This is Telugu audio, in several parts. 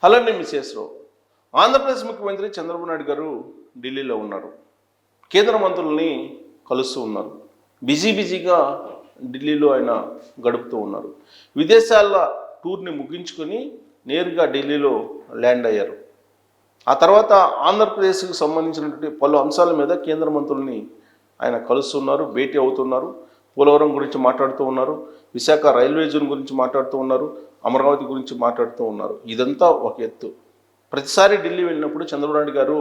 అలానే మిసేశ్రావు. ఆంధ్రప్రదేశ్ ముఖ్యమంత్రి చంద్రబాబు నాయుడు గారు ఢిల్లీలో ఉన్నారు. కేంద్ర మంత్రుల్ని కలుస్తూ ఉన్నారు. బిజీగా ఢిల్లీలో ఆయన గడుపుతూ ఉన్నారు. విదేశాల టూర్ని ముగించుకొని నేరుగా ఢిల్లీలో ల్యాండ్ అయ్యారు. ఆ తర్వాత ఆంధ్రప్రదేశ్కి సంబంధించినటువంటి పలు అంశాల మీద కేంద్ర మంత్రుల్ని ఆయన కలుస్తున్నారు, భేటీ అవుతున్నారు. పోలవరం గురించి మాట్లాడుతూ ఉన్నారు, విశాఖ రైల్వే జోన్ గురించి మాట్లాడుతూ ఉన్నారు, అమరావతి గురించి మాట్లాడుతూ ఉన్నారు. ఇదంతా ఒక ఎత్తు. ప్రతిసారి ఢిల్లీ వెళ్ళినప్పుడు చంద్రబాబు నాయుడు గారు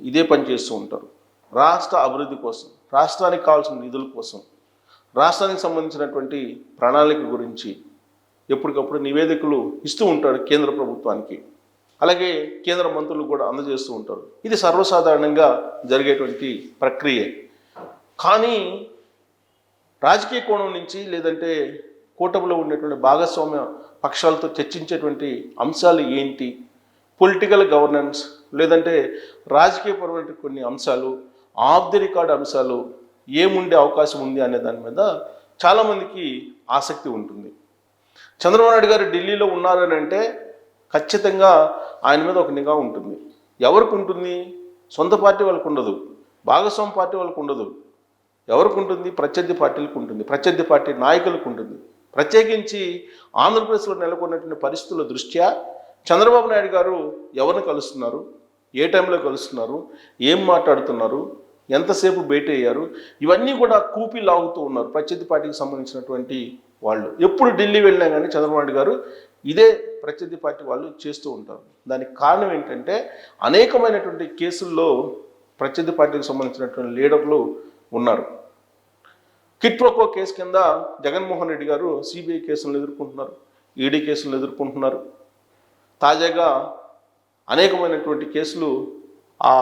ఇదే పని చేస్తూ ఉంటారు. రాష్ట్ర అభివృద్ధి కోసం, రాష్ట్రానికి కావాల్సిన నిధుల కోసం, రాష్ట్రానికి సంబంధించినటువంటి ప్రణాళిక గురించి ఎప్పటికప్పుడు నివేదికలు ఇస్తూ ఉంటాడు కేంద్ర ప్రభుత్వానికి. అలాగే కేంద్ర మంత్రులు కూడా అందజేస్తూ ఉంటారు. ఇది సర్వసాధారణంగా జరిగేటువంటి ప్రక్రియ. కానీ రాజకీయ కోణం నుంచి లేదంటే కూటమిలో ఉండేటువంటి భాగస్వామ్య పక్షాలతో చర్చించేటువంటి అంశాలు ఏంటి, పొలిటికల్ గవర్నెన్స్ లేదంటే రాజకీయపరమైన కొన్ని అంశాలు, ఆఫ్ ది రికార్డ్ అంశాలు ఏముండే అవకాశం ఉంది అనే దాని మీద చాలామందికి ఆసక్తి ఉంటుంది. చంద్రబాబు నాయుడు గారు ఢిల్లీలో ఉన్నారని అంటే ఖచ్చితంగా ఆయన మీద ఒక నిఘా ఉంటుంది. ఎవరికి ఉంటుంది? సొంత పార్టీ వాళ్ళకు ఉండదు, భాగస్వామ్య పార్టీ వాళ్ళకు ఉండదు. ఎవరికి ఉంటుంది? ప్రత్యర్థి పార్టీలకు ఉంటుంది, ప్రత్యర్థి పార్టీ నాయకులకు ఉంటుంది. ప్రత్యేకించి ఆంధ్రప్రదేశ్లో నెలకొన్నటువంటి పరిస్థితుల దృష్ట్యా చంద్రబాబు నాయుడు గారు ఎవరిని కలుస్తున్నారు, ఏ టైంలో కలుస్తున్నారు, ఏం మాట్లాడుతున్నారు, ఎంతసేపు భేటీ అయ్యారు, ఇవన్నీ కూడా కూపి లాగుతూ ఉన్నారు ప్రత్యర్థి పార్టీకి సంబంధించినటువంటి వాళ్ళు. ఎప్పుడు ఢిల్లీ వెళ్ళినా కానీ చంద్రబాబు నాయుడు గారు ఇదే ప్రత్యర్థి పార్టీ వాళ్ళు చేస్తూ ఉంటారు. దానికి కారణం ఏంటంటే అనేకమైనటువంటి కేసుల్లో ప్రత్యర్థి పార్టీకి సంబంధించినటువంటి లీడర్లు ఉన్నారు. కిట్ ప్రోకో కేసు కింద జగన్మోహన్ రెడ్డి గారు సిబిఐ కేసులను ఎదుర్కొంటున్నారు, ఈడీ కేసులను ఎదుర్కొంటున్నారు. తాజాగా అనేకమైనటువంటి కేసులు ఆ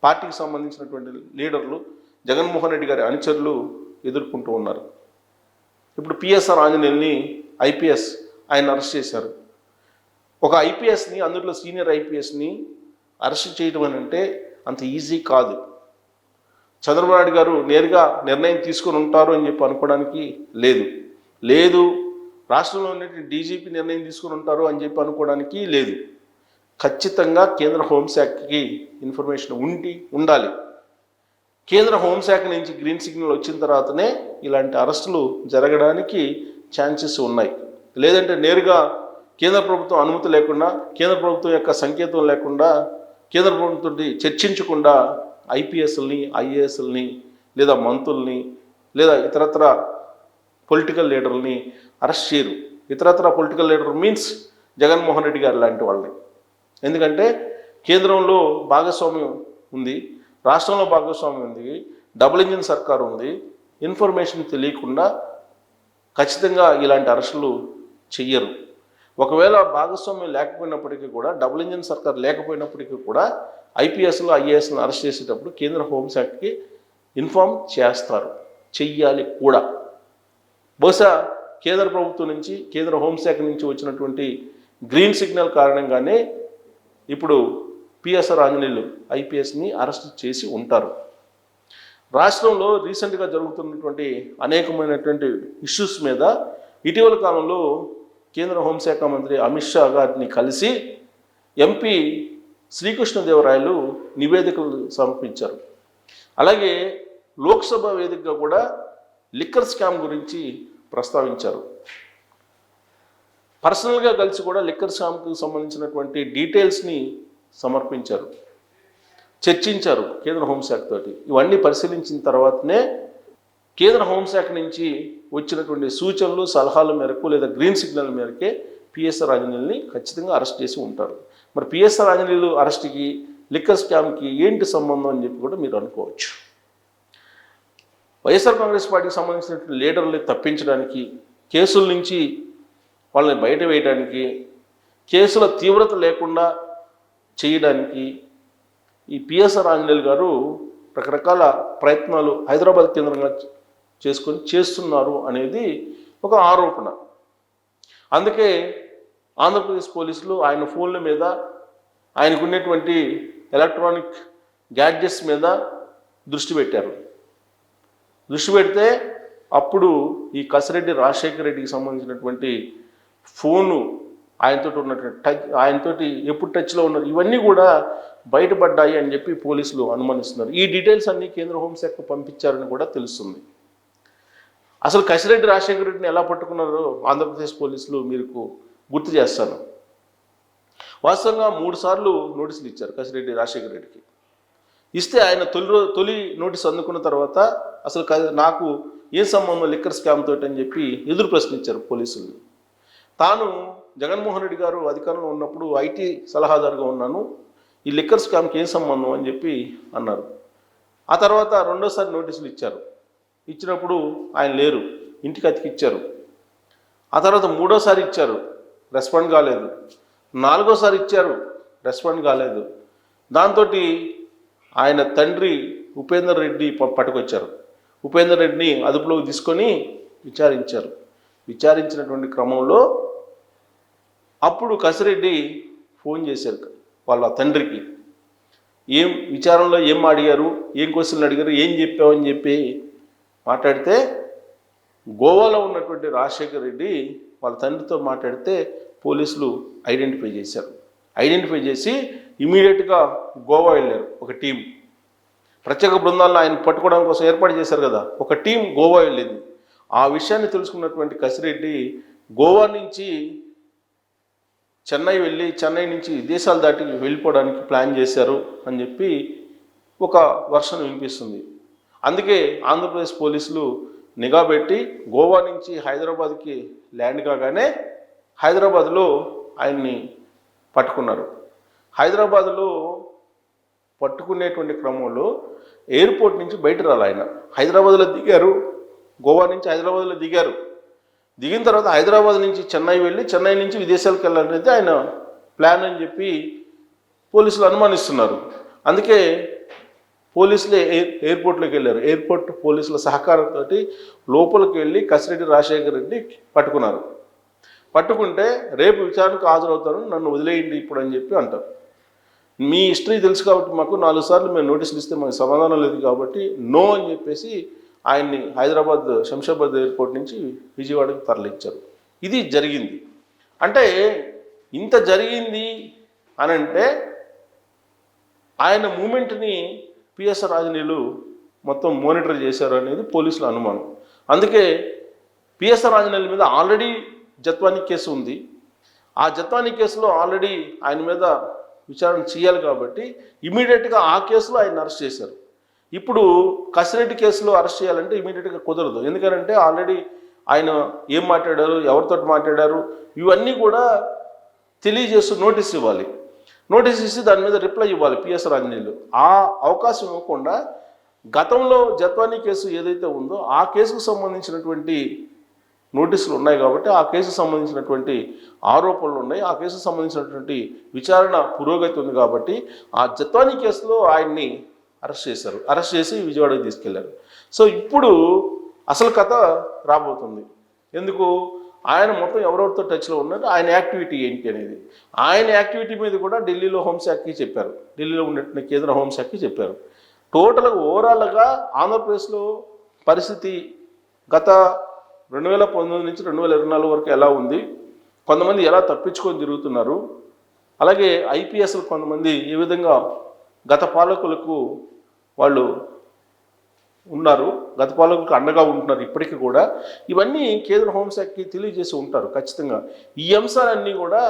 పార్టీకి సంబంధించినటువంటి లీడర్లు, జగన్మోహన్ రెడ్డి గారి అనుచరులు ఎదుర్కొంటూ ఉన్నారు. ఇప్పుడు పిఎస్ఆర్ ఆంజనేయుల్ని ఐపీఎస్ ఆయన అరెస్ట్ చేశారు. ఒక ఐపీఎస్ని, అందులో సీనియర్ ఐపీఎస్ని అరెస్ట్ చేయడం అని అంటే అంత ఈజీ కాదు. చంద్రబాబు నాయుడు గారు నేరుగా నిర్ణయం తీసుకొని ఉంటారు అని చెప్పి అనుకోవడానికి లేదు. రాష్ట్రంలో ఉన్నటువంటి డీజీపీ నిర్ణయం తీసుకొని ఉంటారు అని చెప్పి అనుకోవడానికి లేదు. ఖచ్చితంగా కేంద్ర హోంశాఖకి ఇన్ఫర్మేషన్ ఉండాలి. కేంద్ర హోంశాఖ నుంచి గ్రీన్ సిగ్నల్ వచ్చిన తర్వాతనే ఇలాంటి అరెస్టులు జరగడానికి ఛాన్సెస్ ఉన్నాయి. లేదంటే నేరుగా కేంద్ర ప్రభుత్వం అనుమతి లేకుండా, కేంద్ర ప్రభుత్వం యొక్క సంకేతం లేకుండా, కేంద్ర ప్రభుత్వంతో చర్చించకుండా ఐపీఎస్ని, ఐఏఎస్ని లేదా మంత్రుల్ని లేదా ఇతరత్ర పొలిటికల్ లీడర్ని అరెస్ట్ చేయరు. ఇతరత్ర political leader means Jaganmohan Reddy గారు లాంటి వాళ్ళని. ఎందుకంటే కేంద్రంలో భాగస్వామ్యం ఉంది, రాష్ట్రంలో భాగస్వామ్యం ఉంది, డబుల్ ఇంజిన్ సర్కార్ ఉంది. ఇన్ఫర్మేషన్ తెలియకుండా ఖచ్చితంగా ఇలాంటి అరెస్టులు చెయ్యరు. ఒకవేళ భాగస్వామ్యం లేకపోయినప్పటికీ కూడా, డబుల్ ఇంజిన్ సర్కార్ లేకపోయినప్పటికీ కూడా ఐపీఎస్లు, ఐఏఎస్లను అరెస్ట్ చేసేటప్పుడు కేంద్ర హోంశాఖకి ఇన్ఫార్మ్ చేస్తారు, చెయ్యాలి కూడా. బహుశా కేంద్ర ప్రభుత్వం నుంచి, కేంద్ర హోంశాఖ నుంచి వచ్చినటువంటి గ్రీన్ సిగ్నల్ కారణంగానే ఇప్పుడు పిఎస్ఆర్ ఆంజనేయులు ఐపీఎస్ని అరెస్ట్ చేసి ఉంటారు. రాష్ట్రంలో రీసెంట్గా జరుగుతున్నటువంటి అనేకమైనటువంటి ఇష్యూస్ మీద ఇటీవల కాలంలో కేంద్ర హోంశాఖ మంత్రి అమిత్ షా గారిని కలిసి ఎంపీ శ్రీకృష్ణదేవరాయలు నివేదికలు సమర్పించారు. అలాగే లోక్సభ వేదికగా కూడా లిక్కర్ స్కామ్ గురించి ప్రస్తావించారు. పర్సనల్గా కలిసి కూడా లిక్కర్ స్కామ్కి సంబంధించినటువంటి డీటెయిల్స్ని సమర్పించారు, చర్చించారు కేంద్ర హోంశాఖ తోటి. ఇవన్నీ పరిశీలించిన తర్వాతనే కేంద్ర హోంశాఖ నుంచి వచ్చినటువంటి సూచనలు, సలహాల మేరకు లేదా గ్రీన్ సిగ్నల్ మేరకే పిఎస్ఆర్ ఆంజనేయుల్ని ఖచ్చితంగా అరెస్ట్ చేసి ఉంటారు. మరి పిఎస్ఆర్ ఆంజనేయులు అరెస్ట్కి, లిక్కర్ స్కామ్కి ఏంటి సంబంధం అని చెప్పి కూడా మీరు అనుకోవచ్చు. వైఎస్ఆర్ కాంగ్రెస్ పార్టీకి సంబంధించినటువంటి లీడర్ని తప్పించడానికి, కేసుల నుంచి వాళ్ళని బయట వేయడానికి, కేసుల తీవ్రత లేకుండా చేయడానికి ఈ పిఎస్ఆర్ ఆంజనేయులు గారు రకరకాల ప్రయత్నాలు హైదరాబాద్ కేంద్రంగా చేస్తున్నారు అనేది ఒక ఆరోపణ. అందుకే ఆంధ్రప్రదేశ్ పోలీసులు ఆయన ఫోన్ల మీద, ఆయనకు ఉన్నటువంటి ఎలక్ట్రానిక్ గ్యాడ్జెట్స్ మీద దృష్టి పెట్టారు. దృష్టి పెడితే అప్పుడు ఈ కసిరెడ్డి రాజశేఖర రెడ్డికి సంబంధించినటువంటి ఫోను ఆయనతోటి ఉన్నటువంటి ఆయనతోటి ఎప్పుడు టచ్లో ఉన్నారు, ఇవన్నీ కూడా బయటపడ్డాయి అని చెప్పి పోలీసులు అనుమానిస్తున్నారు. ఈ డీటెయిల్స్ అన్నీ కేంద్ర హోంశాఖ పంపించారని కూడా తెలుస్తుంది. అసలు కసిరెడ్డి రాజశేఖర రెడ్డిని ఎలా పట్టుకున్నారో ఆంధ్రప్రదేశ్ పోలీసులు మీకు గుర్తు చేస్తాను. వాస్తవంగా 3 సార్లు నోటీసులు ఇచ్చారు కసిరెడ్డి రాజశేఖర రెడ్డికి. ఇస్తే ఆయన తొలి నోటీస్ అందుకున్న తర్వాత అసలు నాకు ఏం సంబంధం లిక్కర్ స్కామ్ తోటి అని చెప్పి ఎదురు ప్రశ్నించారు పోలీసుల్ని. తాను జగన్మోహన్ రెడ్డి గారు అధికారంలో ఉన్నప్పుడు ఐటీ సలహాదారుగా ఉన్నాను, ఈ లిక్కర్ స్కామ్కి ఏం సంబంధం అని చెప్పి అన్నారు. ఆ తర్వాత రెండోసారి నోటీసులు ఇచ్చారు. ఇచ్చినప్పుడు ఆయన లేరు, ఇంటికి అతికిచ్చారు. ఆ తర్వాత మూడోసారి ఇచ్చారు, రెస్పాండ్ కాలేదు. 4ఓసారి ఇచ్చారు, రెస్పాండ్ కాలేదు. దాంతో ఆయన తండ్రి ఉపేందర్ రెడ్డి పట్టుకొచ్చారు. ఉపేందర్ రెడ్డిని అదుపులోకి తీసుకొని విచారించారు. విచారించినటువంటి క్రమంలో అప్పుడు కసిరెడ్డి ఫోన్ చేశారు వాళ్ళ తండ్రికి. ఏం విచారంలో ఏం అడిగారు, ఏం క్వశ్చన్లు అడిగారు, ఏం చెప్పావని చెప్పి మాట్లాడితే గోవాలో ఉన్నటువంటి రాజశేఖర రెడ్డి వాళ్ళ తండ్రితో మాట్లాడితే పోలీసులు ఐడెంటిఫై చేశారు. ఐడెంటిఫై చేసి ఇమీడియట్గా గోవా వెళ్ళారు. ఒక టీం, ప్రత్యేక బృందాలను ఆయన పట్టుకోవడం కోసం ఏర్పాటు చేశారు కదా, ఒక టీం గోవా వెళ్ళింది. ఆ విషయాన్ని తెలుసుకున్నటువంటి కసిరెడ్డి గోవా నుంచి చెన్నై వెళ్ళి చెన్నై నుంచి విదేశాలు దాటి వెళ్ళిపోవడానికి ప్లాన్ చేశారు అని చెప్పి ఒక వర్షన్ వినిపిస్తుంది. అందుకే ఆంధ్రప్రదేశ్ పోలీసులు నిఘా పెట్టి గోవా నుంచి హైదరాబాద్కి ల్యాండ్ కాగానే హైదరాబాద్లో ఆయన్ని పట్టుకున్నారు. హైదరాబాద్లో పట్టుకునేటువంటి క్రమంలో ఎయిర్పోర్ట్ నుంచి బయట రాలి ఆయన. హైదరాబాద్లో దిగారు, గోవా నుంచి హైదరాబాద్లో దిగారు. దిగిన తర్వాత హైదరాబాద్ నుంచి చెన్నై వెళ్ళి చెన్నై నుంచి విదేశాలకు వెళ్ళాలనేది ఆయన ప్లాన్ అని చెప్పి పోలీసులు అనుమానిస్తున్నారు. అందుకే పోలీసులే ఎయిర్పోర్ట్లోకి వెళ్ళారు. ఎయిర్పోర్ట్ పోలీసుల సహకారంతో లోపలికి వెళ్ళి కసిరెడ్డి రాజశేఖర రెడ్డి పట్టుకున్నారు. పట్టుకుంటే రేపు విచారణకు హాజరవుతాను, నన్ను వదిలేయండి ఇప్పుడు అని చెప్పి అంటారు. మీ హిస్టరీ తెలుసు కాబట్టి మాకు 4 సార్లు మేము నోటీసులు ఇస్తే మాకు సమాధానం లేదు కాబట్టి నో అని చెప్పేసి ఆయన్ని హైదరాబాద్ శంషాబాద్ ఎయిర్పోర్ట్ నుంచి విజయవాడకు తరలించారు. ఇది జరిగింది. అంటే ఇంత జరిగింది అని అంటే ఆయన మూమెంట్ని పిఎస్ఆర్ ఆంజనేయులు మొత్తం మానిటర్ చేశారు అనేది పోలీసుల అనుమానం. అందుకే పిఎస్ఆర్ ఆంజనేయుల మీద ఆల్రెడీ జత్వానీ కేసు ఉంది. ఆ జత్వానీ కేసులో ఆల్రెడీ ఆయన మీద విచారణ చేయాలి కాబట్టి ఇమీడియట్గా ఆ కేసులో ఆయన అరెస్ట్ చేశారు. ఇప్పుడు కసిరెడ్డి కేసులో అరెస్ట్ చేయాలంటే ఇమీడియట్గా కుదరదు. ఎందుకంటే ఆల్రెడీ ఆయన ఏం మాట్లాడారు, ఎవరితో మాట్లాడారు, ఇవన్నీ కూడా తెలియజేస్తూ నోటీస్ ఇవ్వాలి. నోటీస్ ఇచ్చి దాని మీద రిప్లై ఇవ్వాలి పిఎస్ఆర్ ఆంజనేయులు. ఆ అవకాశం ఇవ్వకుండా గతంలో జత్వానీ కేసు ఏదైతే ఉందో ఆ కేసుకు సంబంధించినటువంటి నోటీసులు ఉన్నాయి కాబట్టి ఆ కేసుకు సంబంధించినటువంటి ఆరోపణలు ఉన్నాయి, ఆ కేసుకు సంబంధించినటువంటి విచారణ పురోగతి ఉంది కాబట్టి ఆ జత్వానీ కేసులో ఆయన్ని అరెస్ట్ చేశారు. అరెస్ట్ చేసి విజయవాడకు తీసుకెళ్లారు. సో ఇప్పుడు అసలు కథ రాబోతుంది. ఎందుకు ఆయన మొత్తం ఎవరెవరితో టచ్లో ఉన్నారు, ఆయన యాక్టివిటీ ఏంటి అనేది. ఆయన యాక్టివిటీ మీద కూడా ఢిల్లీలో హోంశాఖకి చెప్పారు, ఢిల్లీలో ఉన్నటువంటి కేంద్ర హోంశాఖకి చెప్పారు. టోటల్గా ఓవరాల్గా ఆంధ్రప్రదేశ్లో పరిస్థితి గత 2019 నుంచి 2024 వరకు ఎలా ఉంది, కొంతమంది ఎలా తప్పించుకొని తిరుగుతున్నారు, అలాగే ఐపీఎస్లు కొంతమంది ఏ విధంగా గత పాలకులకు వాళ్ళు ఉన్నారు, గత పాలకులకు అండగా ఉంటున్నారు ఇప్పటికీ కూడా, ఇవన్నీ కేంద్ర హోంశాఖకి తెలియజేసి ఉంటారు ఖచ్చితంగా. ఈ అంశాలన్నీ కూడా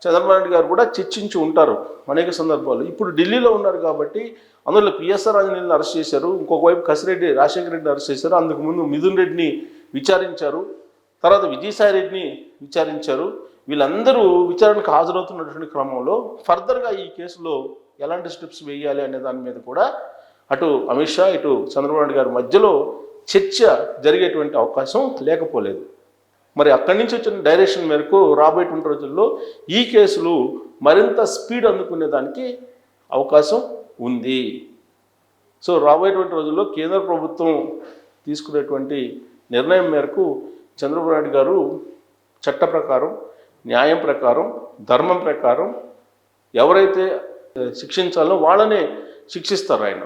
చంద్రబాబు నాయుడు గారు కూడా చర్చించి ఉంటారు అనేక సందర్భాలు. ఇప్పుడు ఢిల్లీలో ఉన్నారు కాబట్టి అందులో పిఎస్ఆర్ ఆంజనేయులను అరెస్ట్ చేశారు, ఇంకొక వైపు కసిరెడ్డి రాజశేఖర రెడ్డిని అరెస్ట్ చేశారు, అందుకు ముందు మిథున్ రెడ్డిని విచారించారు, తర్వాత విజయసాయి రెడ్డిని విచారించారు. వీళ్ళందరూ విచారణకు హాజరవుతున్నటువంటి క్రమంలో ఫర్దర్గా ఈ కేసులో ఎలాంటి స్టెప్స్ వేయాలి అనే దాని మీద కూడా అటు అమిత్ షా ఇటు చంద్రబాబు నాయుడు గారి మధ్యలో చర్చ జరిగేటువంటి అవకాశం లేకపోలేదు. మరి అక్కడి నుంచి వచ్చిన డైరెక్షన్ మేరకు రాబోయేటువంటి రోజుల్లో ఈ కేసులు మరింత స్పీడ్ అందుకునే దానికి అవకాశం ఉంది. సో రాబోయేటువంటి రోజుల్లో కేంద్ర ప్రభుత్వం తీసుకునేటువంటి నిర్ణయం మేరకు చంద్రబాబు నాయుడు గారు చట్ట ప్రకారం, న్యాయం ప్రకారం, ధర్మం ప్రకారం ఎవరైతే శిక్షించాలో వాళ్ళనే శిక్షిస్తారు ఆయన.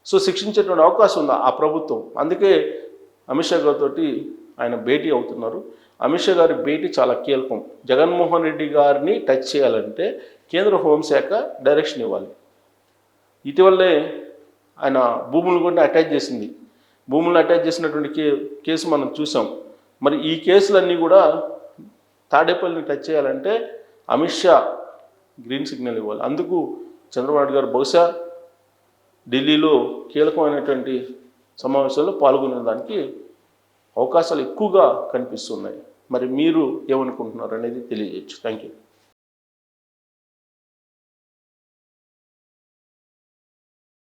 సో శిక్షించేటువంటి అవకాశం ఉంది ఆ ప్రభుత్వం. అందుకే అమిత్ షా గారితో ఆయన భేటీ అవుతున్నారు. అమిత్ షా గారి భేటీ చాలా కీలకం. జగన్మోహన్ రెడ్డి గారిని టచ్ చేయాలంటే కేంద్ర హోంశాఖ డైరెక్షన్ ఇవ్వాలి. ఇటీవలే ఆయన భూములు కూడా అటాచ్ చేసింది. భూములను అటాచ్ చేసినటువంటి కేసు మనం చూసాం. మరి ఈ కేసులన్నీ కూడా తాడేపల్లిని టచ్ చేయాలంటే అమిత్ షా గ్రీన్ సిగ్నల్ ఇవ్వాలి. అందుకు చంద్రబాబు నాయుడు గారు బహుశా ఢిల్లీలో కీలకమైనటువంటి సమావేశాల్లో పాల్గొనేదానికి అవకాశాలు ఎక్కువగా కనిపిస్తున్నాయి. మరి మీరు ఏమనుకుంటున్నారు అనేది తెలియజేయచ్చు. Thank you.